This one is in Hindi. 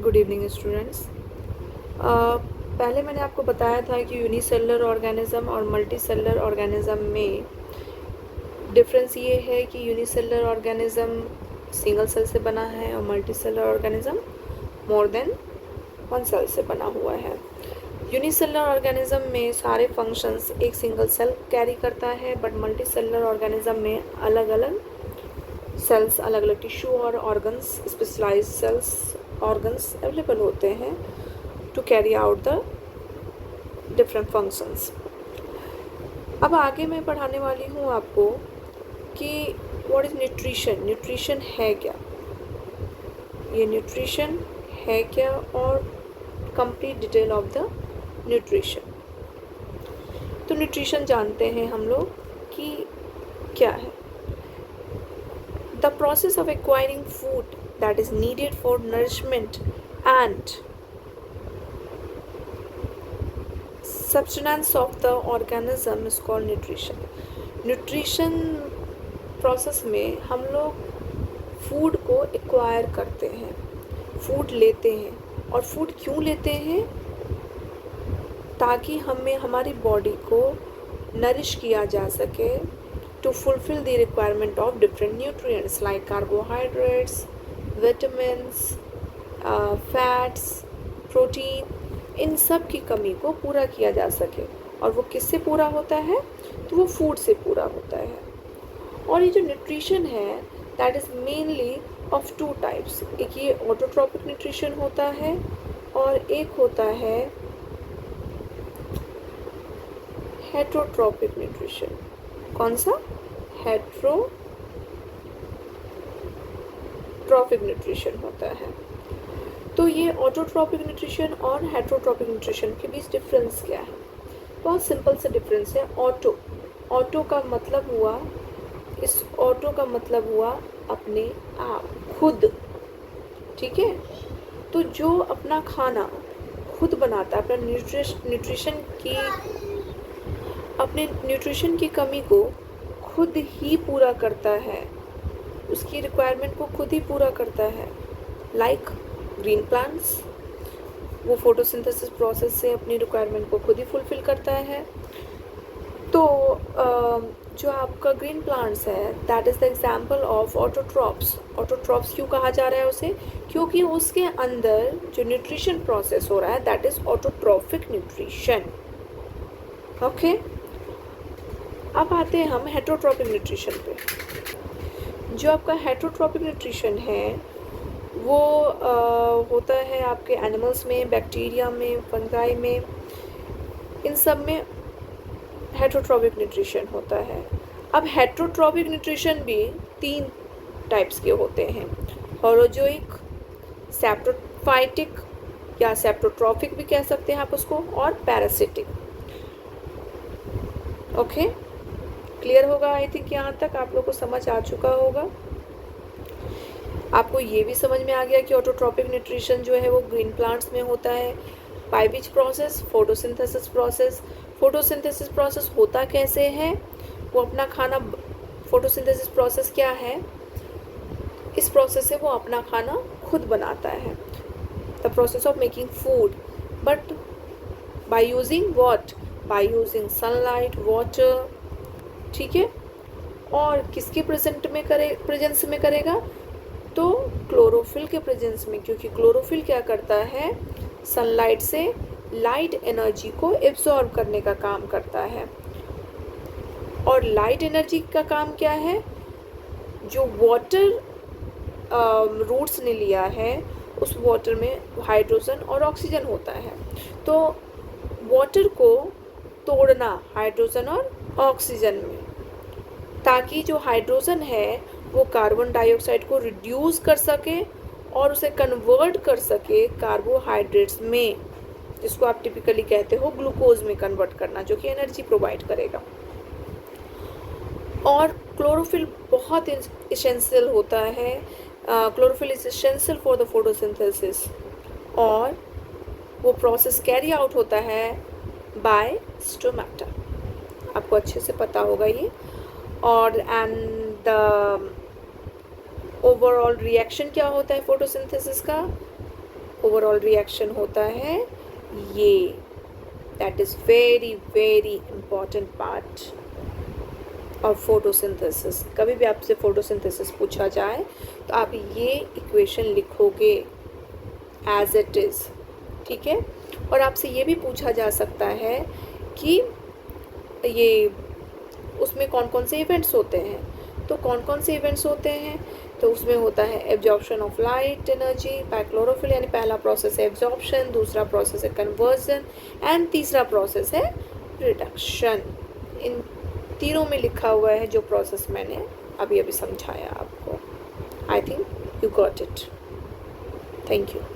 Good evening students. पहले मैंने आपको बताया था कि यूनिसेलुलर ऑर्गेनिज्म और मल्टीसेलुलर ऑर्गेनिज्म में डिफरेंस ये है कि यूनिसेलुलर ऑर्गेनिज्म सिंगल सेल से बना है और multicellular organism more than one cell से बना हुआ है। यूनिसेलुलर ऑर्गेनिज्म में सारे फंक्शंस एक सिंगल सेल कैरी करता है, बट मल्टीसेलुलर ऑर्गेनिज्म में अलग अलग सेल्स, अलग अलग टिश्यू और organs, specialised cells organs available होते हैं to carry out the different functions. अब आगे मैं पढ़ाने वाली हूँ आपको कि व्हाट इज़ न्यूट्रिशन। न्यूट्रिशन है क्या, ये न्यूट्रिशन है क्या और complete detail of the nutrition. तो न्यूट्रिशन जानते हैं हम लोग कि क्या है। The process of acquiring food that is needed for nourishment and subsistence of the organism is called nutrition. Nutrition process में हम लोग फूड को एक्वायर करते हैं, फूड लेते हैं। और फूड क्यों लेते हैं? ताकि हमें हमारी बॉडी को नरिश किया जा सके to fulfill the requirement of different nutrients like carbohydrates, vitamins, fats, protein। इन सब की कमी को पूरा किया जा सके। और वो किससे पूरा होता है? तो वो फूड से पूरा होता है। और ये जो न्यूट्रिशन है that is mainly of two types. एक ये ऑटोट्रॉपिक न्यूट्रिशन होता है और एक होता है हेटरोट्रॉपिक न्यूट्रिशन। कौन सा? हेटरोट्रॉपिक न्यूट्रिशन होता है। तो ये ऑटोट्रॉपिक न्यूट्रिशन और हेटरोट्रॉपिक न्यूट्रिशन के बीच डिफरेंस क्या है? बहुत सिंपल सा डिफरेंस है। ऑटो का मतलब हुआ, इस ऑटो का मतलब हुआ अपने आप, खुद। ठीक है, तो जो अपना खाना खुद बनाता है, अपना अपने न्यूट्रिशन की कमी को खुद ही पूरा करता है, उसकी रिक्वायरमेंट को खुद ही पूरा करता है। लाइक ग्रीन प्लांट्स, वो फोटोसिंथेसिस प्रोसेस से अपनी रिक्वायरमेंट को खुद ही फुलफिल करता है। तो जो आपका ग्रीन प्लांट्स है that is the example of autotrophs. Autotrophs क्यों कहा जा रहा है उसे? क्योंकि उसके अंदर जो न्यूट्रिशन प्रोसेस हो रहा है that is autotrophic nutrition. Okay, अब आते हैं हम हेटरोट्रॉपिक न्यूट्रिशन पे। जो आपका हेटरोट्रॉपिक न्यूट्रिशन है वो होता है आपके एनिमल्स में, बैक्टीरिया में, फंगाई में, इन सब में हेटरोट्रॉपिक न्यूट्रिशन होता है। अब हेटरोट्रॉपिक न्यूट्रिशन भी 3 टाइप्स के होते हैं, होलोजोइक, सेप्टोफाइटिक या सेप्टोट्रॉपिक भी कह सकते हैं आप उसको, और पैरासिटिक। ओके, क्लियर होगा? आई थिंक यहाँ तक आप लोग को समझ आ चुका होगा। आपको ये भी समझ में आ गया कि ऑटोट्रॉपिक न्यूट्रिशन जो है वो ग्रीन प्लांट्स में होता है by which process? Photosynthesis process. Photosynthesis process होता कैसे है? वो अपना खाना, फोटोसिंथेसिस प्रोसेस क्या है? इस प्रोसेस से वो अपना खाना खुद बनाता है, the process of making food, but by using what? By using sunlight, water. ठीक है, और किसके प्रेजेंस में करेगा? तो क्लोरोफिल के प्रेजेंस में, क्योंकि क्लोरोफिल क्या करता है? सनलाइट से लाइट एनर्जी को एब्जॉर्ब करने का काम करता है। और लाइट एनर्जी का काम क्या है? जो वाटर रूट्स ने लिया है उस वाटर में हाइड्रोजन और ऑक्सीजन होता है। तो वाटर को तोड़ना हाइड्रोजन और ऑक्सीजन में, ताकि जो हाइड्रोजन है वो कार्बन डाइऑक्साइड को रिड्यूस कर सके और उसे कन्वर्ट कर सके कार्बोहाइड्रेट्स में, जिसको आप टिपिकली कहते हो ग्लूकोज में कन्वर्ट करना, जो कि एनर्जी प्रोवाइड करेगा। और क्लोरोफिल बहुत एसेंशियल होता है। Chlorophyll is essential for the photosynthesis, और वो प्रोसेस कैरी आउट होता है बाय स्टोमेटा। आपको अच्छे से पता होगा ये। और एंड द ओवरऑल रिएक्शन क्या होता है फोटोसिंथेसिस का? ओवरऑल रिएक्शन होता है ये। That is very very important part of photosynthesis. कभी भी आपसे फोटोसिंथेसिस पूछा जाए तो आप ये इक्वेशन लिखोगे एज इट इज़, ठीक है। और आपसे ये भी पूछा जा सकता है कि ये उसमें कौन कौन से इवेंट्स होते हैं। तो कौन कौन से इवेंट्स होते हैं, तो उसमें होता है absorption of light energy by chlorophyll, यानी पहला प्रोसेस है एब्जॉर्प्शन, दूसरा प्रोसेस है कन्वर्जन एंड तीसरा प्रोसेस है रिडक्शन। इन तीनों में लिखा हुआ है जो प्रोसेस मैंने अभी अभी समझाया आपको। I think you got it. Thank you.